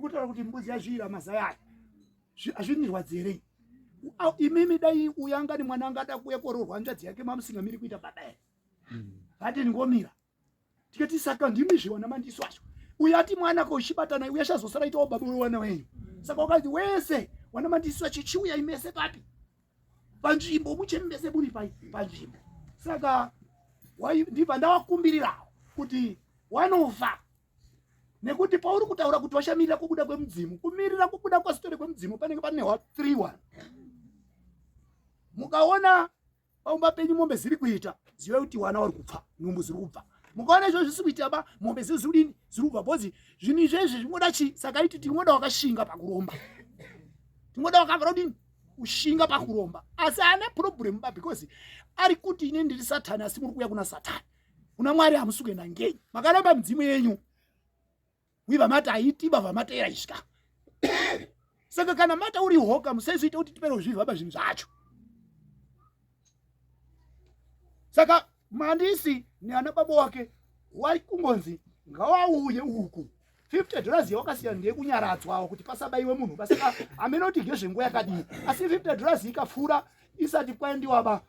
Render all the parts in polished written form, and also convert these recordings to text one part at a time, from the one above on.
kutaura kuti mbuzi yazvira mazaya azvinirwadzire imimi dai uyanga ni mwana anga adakuyekororwa nzvadzi yake mamusingamiri kuita baba ere hati ngomira tikati saka ndimi zviwana mandiso acho uyati mwana koushibatana uyashazosara itawo baba wewana wenyu saka wakati wese wana mandiso achichiuya imese papi panzvimbo muchembese muri panzvimbo saka ndibva ndawakumbirirawo kuti wanofa nekuti pauri kutaura kuti washamirira kubuda kwemudzimu kumirira kubuda kwasitori kwemudzimu panenge pane 3-1 mukaona paumba penyu mombe ziri kuita zive kuti wana wari kupfa nhumbu ziri kubva mukaona izvo zvisi kuita ba mombe ziri kubva bhozi zvinhu izvezvi zvinoda chi saka iti tinoda wakashinga pakuromba tinoda wakavara kudini kushinga pakuromba asi ane problem ba because ari kuti ine ndiri satani asi muri kuya kuna satani kuna mwari hamusi kuenda ngei makaramba mudzimu yenyu wiva mata aiti bava mata iraisvika saka kana mata uri hoka musaizoita kuti tipere kuzvivha pazvinhu zvacho saka mandisi neana baba wake wari kungonzi ngawauye uku $50 yawakasiyana ndeyekunyaradzwawo kuti pasabayiwe munhu pasaka amenoti ngezvenguva yakadini asi $50 ikapfuura isati kwaendiwa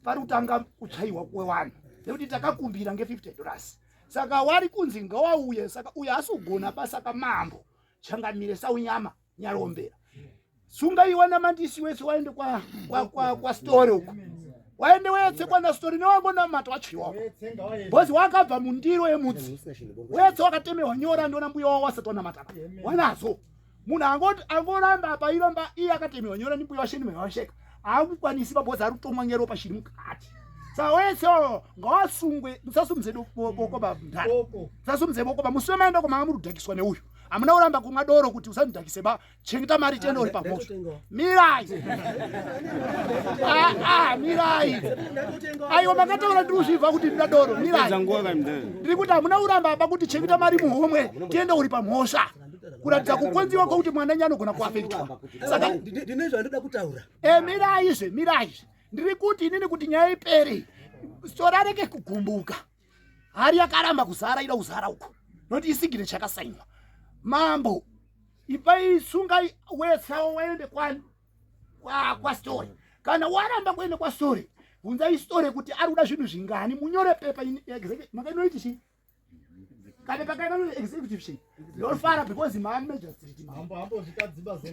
pari kutanga kutsvaiwa kwevanhu nekuti takakumbira nge$50 saka wari kunzi ngawauye saka uye asogona pasaka mambo changamire saunyama nyarombera sungaiwana mandisi wese waende kwa story uko waende wetse kwana story newangona mata wachiwa bozi wakabva mundiro yemudzi wetse wakatemewa nyora ndona mbuya wawo wasati wana matapa wanazo munhu angoramba apa iramba iye akatemewa nyora ndimbuya washeni mewasheka haakukwanisi pabozi ari kutomwa neropa shiri mukati saka wese ngawasungwe musasumudze boko bamndani musasumudze boko ba muswe maenda komanga muri kudhakiswa neuyu hamuna kuramba kumwa doro kuti usanidhakise ba chengeta mari tende uri pamosho mirai mirai aiwa makataura ndiri kuzvibva kuti ndida doro mirai ndiri kuti hamuna kuramba ba kuti chengeta mari muhomwe tiende uri pamhosva kuratidza kukonziwa kwokuti mwana nyanogona kuafektwa saka ndine zvandinoda kutaura miraizve ndiri kuti inini kuti nyaya ipere stora reke kugumbuka hari yakaramba kuzara ida kuzara uko noti isigire chakasainwa mambo ipaisunga wetsawo waende kwa story kana waramba kuende kwa story bvunzai story kuti ari kuda zvinhu zvingani munyore pepa makainoiti chii kane pakaita executive sheet ndofara because man magistrate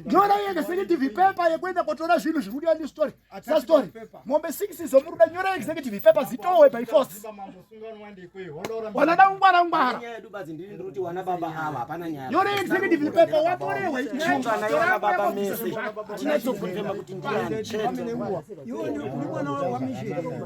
nyora executive paper yekuenda kotora zvinhu zvikudiwa ndi story sa story mombe 6 zomuruda nyora executive paper zitowe by force wanada ngwara nyora executive paper watorewe chunga nayo wana baba mese tinazokutema kuti ndiani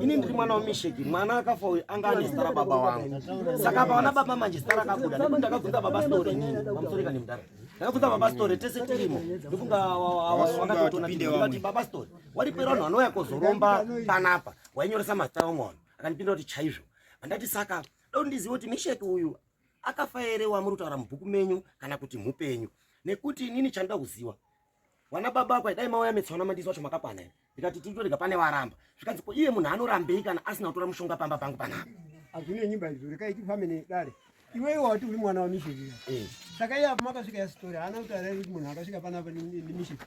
ini ndiri mwana wa misheki mwana akafa anga ane stara baba wangu saka pa wana baba manje stara kabuda ndipo ndakabvunza baba story nini pamusoreka nemudara ndakabvunza baba story tese tirimo ndifunga wakatotona kuti baba story waripera vanhu vanouya kuzoromba panapa wainyoresa mazita omwana akandipinda kuti chaizvo andati saka dau ndizive kuti misheki uyu akafa ere wamuri kutaura mubhuku menyu kana kuti mhupenyu nekuti inini chandoda kuziva wana baba ako dai mauya metsaona mandisi wacho makakwana ere ndikati titorega pane waramba zvikanzi ko iye munhu anorambei kana asina kutora mushonga pamba pangu panapa azvine nyimba izvo rekaiti famine dare iwewe wati uri mwana wa misheki saka iye apo makasvika yasitori haana kutaura kuti munhu akasvika panapa ndimisheki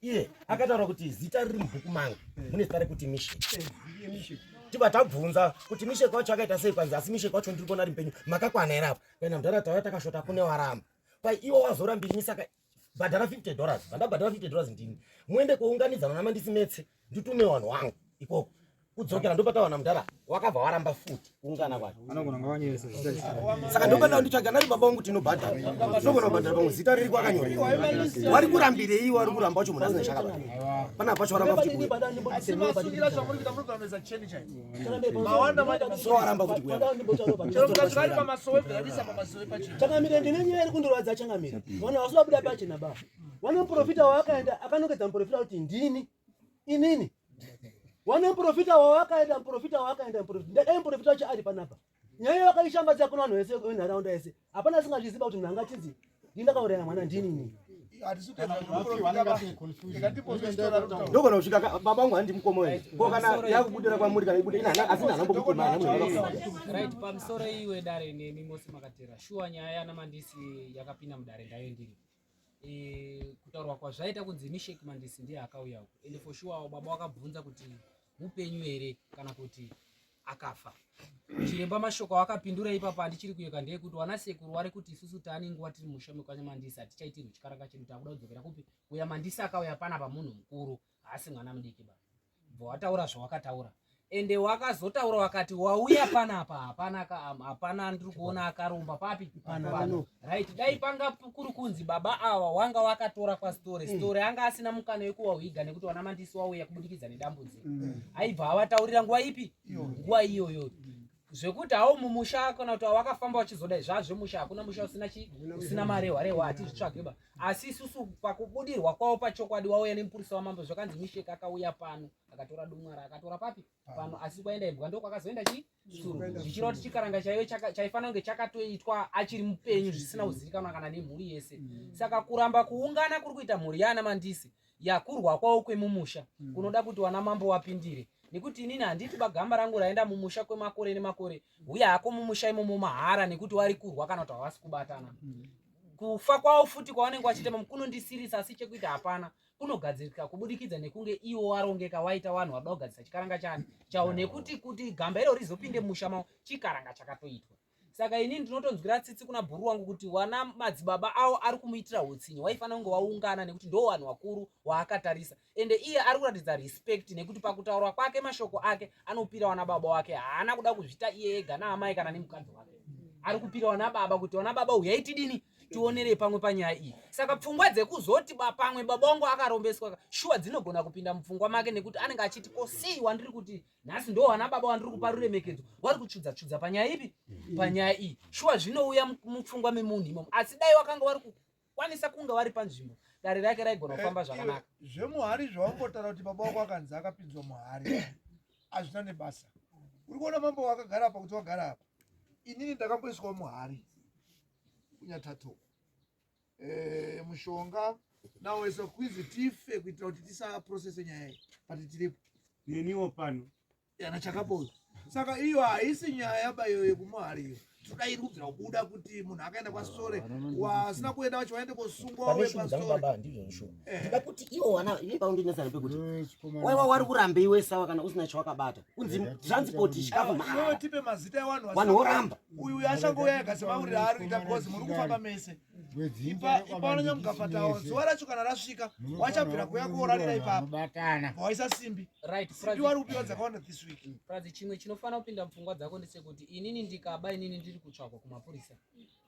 iye akataura kuti zita riri mubhuku mangu mune zita rekuti misheki tibva tabvunza kuti misheki wacho akaita sei kwanzi asi misheki wacho ndiri kuona rimpenyu makakwana ere apo kaina mudhara tauya takashota kune waramba pai iwo wazorambiri saka bhadhara $50 vandabhadhara $50 ndini muende kounganidzana namandisi metse nditume vanhu vangu ikoko kudzokera ndopatawana mudhara wakabva waramba futi kuungana kwacho saka ndopata nditsvaga nari baba vangu tinobhadhara tinogona kubhadhara pamwe zita riri kwakanyorwa wari kurambirei wari kuramba wacho munhu asina chakabhadhara pana pacho waramba futi so waramba futi changamire ndine nyaya iri kundorwadza changamire mwana wasuda buda pachena baba wana muprofita wakaenda akanongedza muprofita kuti ndini inini wana muprofita wakaenda muprofita ndadai muprofita wacho ari panapa nyaya yakaishambadza kuna vanhu vese venharaunda yese hapana asingazviziva kuti munhu angachinzi ndindakauraya mwana ndini ndogona kusvika baba vangu handi mukomo ere ko kana yakubudira kwamuri kana ibude ina asina right pamusoro iwe dare nemi mose makatera shuwa nyaya yana mandisi yakapinda mudare ndayo ndiri kutaurwa kwazvaita kunzi Misheki Mandisi ndiye akauya uko ende for sure baba wakabvunza kuti mupenyu here kana kuti akafa. Chiremba mashoko akapindura ipapo andichiri kuyeka ndeyekuti wanasekuru vari kuti isusu taani nguva tiri musha mukanya Mandisi hatichaitirwi chikaranga chedu takuda kudzokera kupi uya Mandisi akauya pana pamunhu mukuru haasi mwana mudiki baba. Wataura zvawakataura ende wakazotaura wakati wauya panapa hapana ndiri kuona akaromba papi right. Dai panga kuri kunzi baba awa wanga wakatora story anga asina mukana wekuwauiga nekuti wana Mandisi wauya kubudikidza nedambudziko aibva avataurira nguva ipi nguva iyoyo zvekuti hawo mumusha kana kuti wakafamba wachizodai zvazvo musha hakuna musha usina marehwa hatizvitsvage ba asi isusu pakubudirwa kwawo pachokwadi wauya nemupurisa wamambo zvakanzi Misheki akauya pano akatora dumwara akatora papi pano asi kwaenda ibwa ndoko akazoenda suru zvichireva kuti chikaranga chaiyo chaifanira kunge chakatoitwa achiri mupenyu zvisina kuzivikanwa kana nemhuri yese. Saka kuramba kuungana kuri kuita mhuri yana Mandisi yakurwa kwawo kwemumusha kunoda kuti wana mambo wapindire nekuti inini handiti bagamba rangu raenda mumusha kwemakore nemakore uye hako mumusha imomo mahara nekuti wari kurwa kana kuti havasi kubatana. Kufa kwawo futi kwavanenge vachitema kunondisirisa asi chekuita hapana kunogadzirika kubudikidza nekunge iwo warongeka waita vanhu vada kugadzisa chikaranga chawo nekuti kuti gamba iro rizopinde musha mawo chikaranga chakatoitwa. Saka inini ndinotonzwira tsitsi kuna bhuru wangu kuti wana madzibaba awo ari kumuitira utsinye waifanira kunge waungana nekuti ndo vanhu vakuru waakatarisa ende iye ari kuratidza respect nekuti pakutaura kwake mashoko ake anopira wana baba wake haana kuda kuzvita iye ega naamai kana nemukadzi wake ari kupira wana baba kuti wana baba uyai tidini tionere pamwe panyaya iyi. Saka pfungwa dzekuzoti pamwe baba wangu akarombeswa shuwa dzinogona kupinda mupfungwa make nekuti anenge achiti kosei wandiri kuti nhasi ndo wana baba wandiri kupa ruremekedzo wari kuchudza panyaya ipi panyaya iyi shuwa zvinouya mupfungwa memunhu imomo asi dai wakanga wari kukwanisa kunge wari panzvimbo dare rake raigona kufamba zvakanaka. Zvemuhari zvawambotaura kuti baba wako akanzi akapinzwa muhari hazvina nebasa. Uri kuona mambo wakagara apa kuti wagara apa inini ndakamboiswa muhari kunyatato mushonga nawesa kwizi tife kuitira kuti tisaprocesse nyaya iyi pati tiripo neniwo pano yana chakaboza. Saka iyo haisi nyaya bayo yekumuhariyo toda iri kubvira kubuda kuti munhu akaenda kwasore wasina kuenda wacho waende kosungwa baba ndizvo nisho nda kuti iwo wana iye paundinesa nepekuti waiwa wari kurambeiwe sawa kana usina chawakabata kunzi transport chikafu mahala tipe mazita evanhu vanhu voramba uyu achangouya ega semaurira ari kuita because muri kufamba mese ipaonanya mugafatawo zuva racho kana rasvika wachabvira kuya kuorarira ipapo waisa simbi simbi wari kupiwa dzakawanda this week. Prazi chimwe chinofanira kupinda mupfungwa dzako ndechekuti inini ndikaba inini ndiri kutsvakwa kumapurisa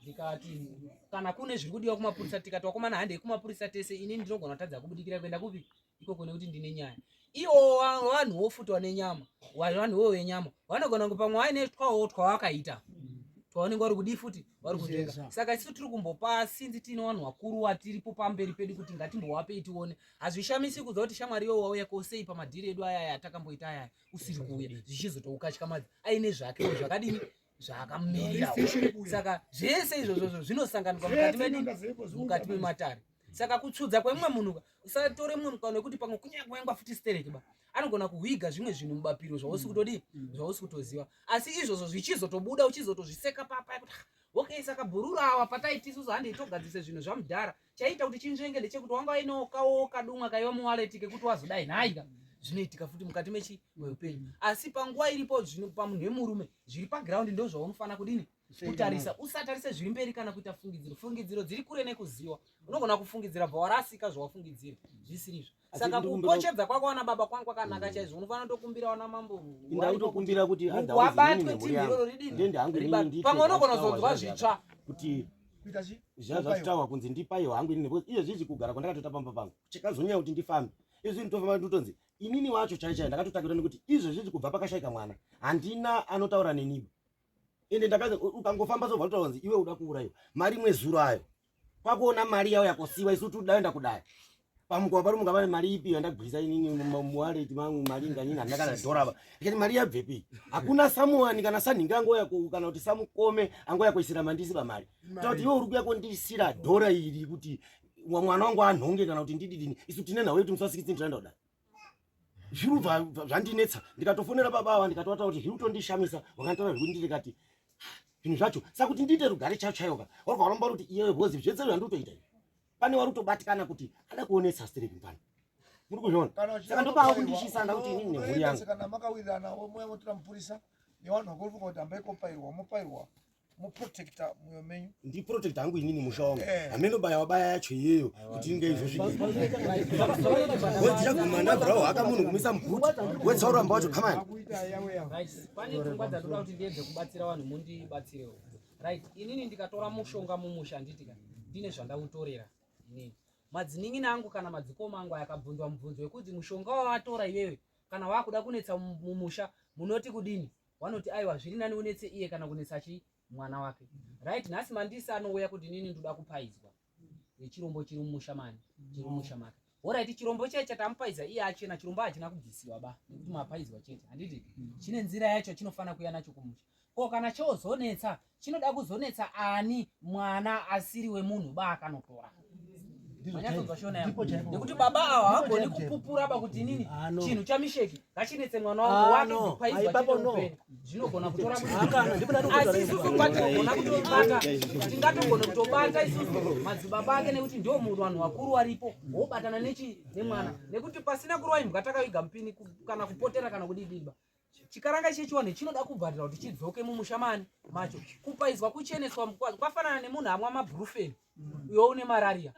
ndikati kana kune zviri kudiwa kumapurisa tikati wakomana handei kumapurisa tese inini ndinogona kutadza kubudikira kuenda kupi ikoko nekuti ndine nyaya. Iwo vanhuwo futi vane nyama vanhuwo venyama vanogona kunge pamwe vaine twawakaita twavanenge vari kudii futi vari kutenga. Saka isu tiri kumbopa sinzi tiine vanhu vakuru watiripo pamberi pedu kuti ngatimbowapei tione. Hazvishamisi kudza kuti shamwari iwo wauya kosei pamadhiri edu ayaya atakamboita ayaya usiri kuuya zvichizotoukatyikamadzi aine zvakewo zvakadini zvakamumirira. Saka zvese izvozvo zvinosanganikwa mukati mematare. Saka kutsudza kwemumwe munhu usatore mumwe mukana wekuti pamwe kunyangwengwa futi stereki ba anogona kuhwiga zvimwe zvinhu mubapiro zvausi kutodii zvausi kutoziva asi izvozvo zvichizotobuda uchizotozviseka papa kuti okay saka bhurura awa pataiti isusu handei togadzise zvinhu zvamudhara chaita kuti chinzvenge ndechekuti wanga wainokawo kadumwa kaiwa muwaleti kekuti wazodai nhaika zvinoitika futi mukati meupenyu asi panguva iripo zvino pamunhu wemurume zviri paground ndo zvaunofanira kudini kutarisa. Usatarise zviri mberi kana kuita fungidziro dziri kure nekuziva unogona kufungidzira bva warasika zvawafungidzira zvisirizvo. Saka kukochedza kwako wana baba kwangu kwakanaka chaizvo unofanira tokumbira wana mambo ndakutokumbira kuti wabatwe timhiroro ridini pamwe unogona kuzonzwa zvitsva kuti zvazvataurwa kunzi ndipaiwo hangu inini iyo zvichi kugara kwandakatota pamba pangu chikazonyanya kuti ndifambe izvi nditofamba ndotonzi inini wacho chaichai ndakatotakira nekuti izvo zvichi kubva pakashaika mwana handina anotaura neniba ende ndakazi ukangofamba sobva totaura kunzi iwe uda kuurayiwa mari imwe zuro ayo kwakuona mari yawo yakosiwa isu tudaenda kudai pamukova pari mungava mari ipi yandagwisa inini muwaleti mangu mari nganyini handakana dhorava ikati mari yabvepi hakuna samuwani kana sanhingi angoya kana kuti samukome angoya kuisira Mandisi pamari takuti iwe uri kuya kondisira dhora iri kuti mwana wangu anhonge kana kuti ndididini isu tine nhau yetu musa 16 tinoenda kudai zviru zvandinetsa ndikatofonera baba ava ndikatoata kuti zviri kutondishamisa wakantaura zvekuti ndikati zvinhu zvacho saka kuti ndiite rugare chaiyo chaiyoka warwa waramba kuti iyewe bhozi zvese zvandinotoita pane wari kutobatikana kuti ada kuonesa strip pano. Muri kuzviona? Saka ndopa kundishisanda kuti inini nemhuri yangu. Kana makawirirana omwe motora mupurisa nevanhu vakuruka kuti hambai mopairwa muprotecta mwoyo menyu. Ndi protect hangu inini musha wangu. Hameno baya yacho iyeyo kuti inge izvozvika. Wadzagumana bro akamunhu kumisa mubhuti. Wetsaura mbacho kamani. Right. Pane pfungwa dzatoda kuti ndiedze kubatsira vanhu mundibatsirewo. Right. Inini ndikatora mushonga mumusha nditika ndine zvandautorera inini. Madziningi angu kana madzikoma angu akabvunzwa mubvunzo wekuti mushonga wawatora iwewe kana wakuda kunetsa mumusha munoti kudini? Wanoti aiwa zviri nani unetse iye kana kunetsa mwana wake. Right. Nhasi mandisi anouya kuti nini ndoda kupaidzwa. Chirombo chiri mumusha mani, chiri mumusha make. Alright, chirombo cheche chatamupaiza iye achena, chirombo achina kubvisiwa ba nekuti mapaidzwa chete. Handiti chine nzira yacho chinofana kuya nacho kumusha. Ko kana chozonetsa chinoda kuzonetsa ani mwana asiri wemunhu ba akanotora. Nekuti baba awa hagoni kupupura pakuti nini chinhu chamisheki ngachinetse mwana wangu wake kupaidzwa chete. Zvinogona kutora asi isusu patinogona kutobata tingatogona kutobata isusu madzibaba ake nekuti ndio vanhu vakuru varipo wobatana nemwana nekuti pasina kurova imbwa takaviga mupini kana kupotera kana kudidiba chikaranga chechiwane chinoda kubvadira kuti chidzoke mumushamani macho kupaidzwa kucheneswa mukwazi kwafanana nemunhu amwa mabrufeni uyo une malaria.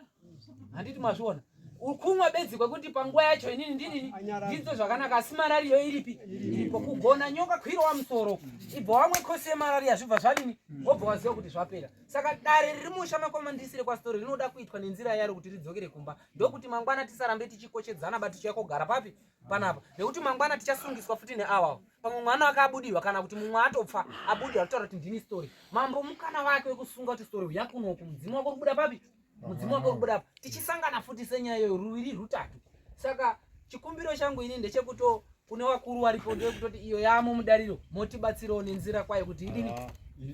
Handiti mazviona ukumwa bedzi kwekuti panguva yacho inini ndinini ndidzo zvakanaka asi malaria iripo kugona nyoka kwirawa musoro ibva wamwe kosi yemalaria zvibva zvadini wobva waziva kuti zvapera. Saka dare riri musha makomandisire kwasitori rinoda kuitwa nenzira yaro kuti ridzokere kumba ndokuti mangwana tisarambe tichikochedzana ba tichakogara papi panapa nekuti mangwana tichasungiswa futi neawawo pamwe mwana wake abudirwa kana kuti mumwe atopfa abudirwa ataura kuti ndini story mambo mukana wake wekusunga kuti story yakunoku mudzimu wako kubuda papi mudzimu wako kubuda pa tichisangana futi senyaya yo ruwiri rutatu. Saka chikumbiro changu ini ndechekuto kune wakuru varipo ndekutoti iyo yamo mudariro motibatsirawo nenzira kwayo kuti idini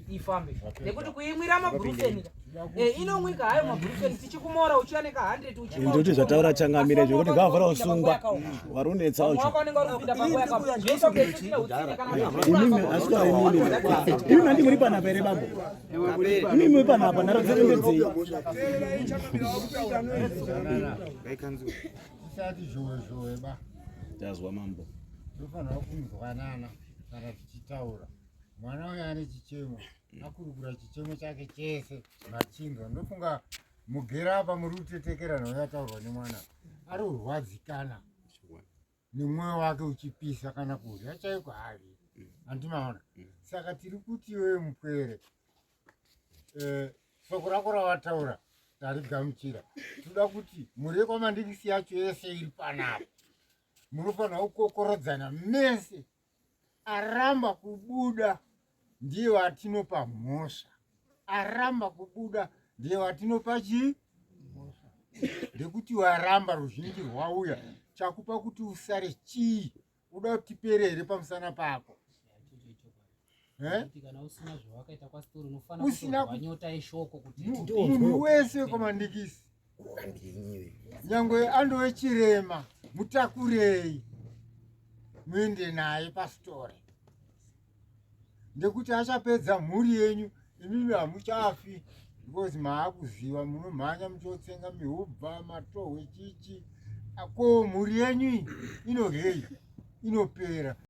ifambe nekuti kuimwira mabrufeni inomwika hayo mabrufeni tichikumora uchiya neka 100 uchiwa ndoti zvataura changamire zvekuti gavhara usunga warunetsa uchi ini nandi muri panapa here babo ini muri panapa ndarodzerembedzei tisati zhowe ba tazwa mambo tofanira kunzwanana kana tichitaura. Mwana uyu ane chichemo akurukura chichemo chake chese machinzwa. Ndofunga mugera apa muri kutetekerana uyataurwa nemwana ari kurwadzikana nemwoyo wake uchipisa kana kudya chaiko havi handimaona. Saka tiri kuti iwewe mupwere soko rako rawataura tarigamuchira toda kuti murekwamandikisi yacho yese iri panapa munofanira kukokorodzana mese. Aramba kubuda ndiye watinopa mhosva, aramba kubuda ndiye watinopa mhosva. Ndekuti waramba ruzhinji rwauya chakupa kuti usare chii uda kuti perere pamusana pako. Usina munhu wese komandikisi nyangwe andove chirema mutakurei muende naye pastori ndekuti achapedza mhuri yenyu imimi hamuchafi because maakuziva munomhanya muchotsenga mihubva matohwe chichi ko mhuri yenyu inogei inopera.